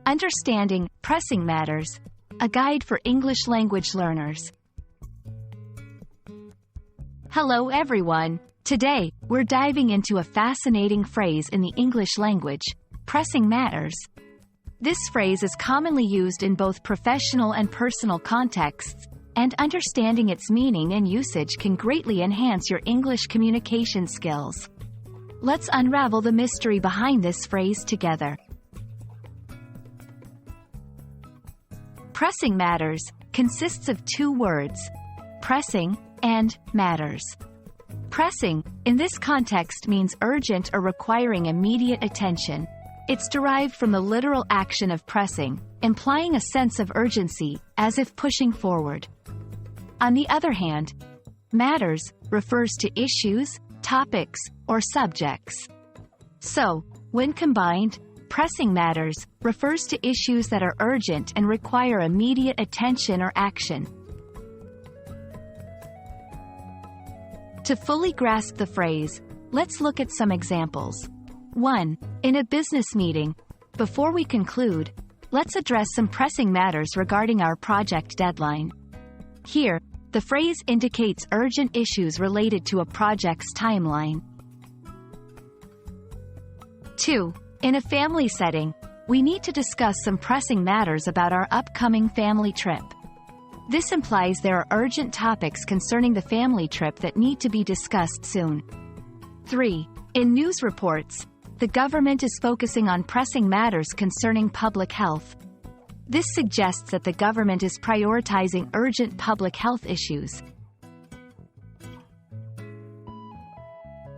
Understanding Pressing Matters, a guide for English language learners. Hello everyone! Today, we're diving into a fascinating phrase in the English language, pressing matters. This phrase is commonly used in both professional and personal contexts, and understanding its meaning and usage can greatly enhance your English communication skills. Let's unravel the mystery behind this phrase together. Pressing matters consists of two words, pressing and matters. Pressing, in this context, means urgent or requiring immediate attention. It's derived from the literal action of pressing, implying a sense of urgency, as if pushing forward. On the other hand, matters refers to issues, topics, or subjects. So, when combined, pressing matters refers to issues that are urgent and require immediate attention or action. To fully grasp the phrase, let's look at some examples. 1. In a business meeting, before we conclude, let's address some pressing matters regarding our project deadline. Here, the phrase indicates urgent issues related to a project's timeline. 2. In a family setting, we need to discuss some pressing matters about our upcoming family trip. This implies there are urgent topics concerning the family trip that need to be discussed soon. 3. In news reports, the government is focusing on pressing matters concerning public health. This suggests that the government is prioritizing urgent public health issues.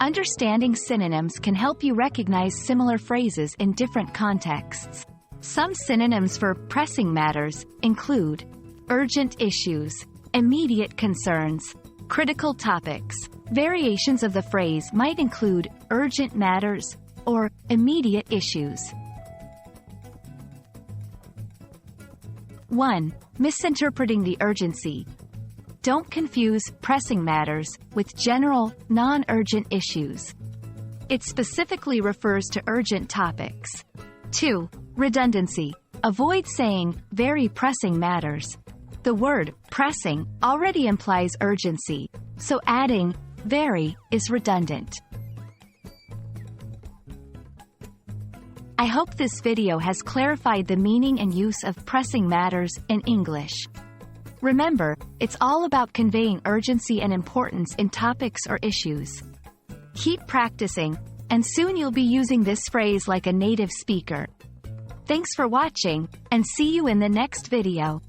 Understanding synonyms can help you recognize similar phrases in different contexts. Some synonyms for pressing matters include urgent issues, immediate concerns, critical topics. Variations of the phrase might include urgent matters or immediate issues. 1. Misinterpreting the urgency. Don't confuse pressing matters with general, non-urgent issues. It specifically refers to urgent topics. 2. Redundancy. Avoid saying very pressing matters. The word pressing already implies urgency, so adding very is redundant. I hope this video has clarified the meaning and use of pressing matters in English. Remember, it's all about conveying urgency and importance in topics or issues. Keep practicing, and soon you'll be using this phrase like a native speaker. Thanks for watching, and see you in the next video.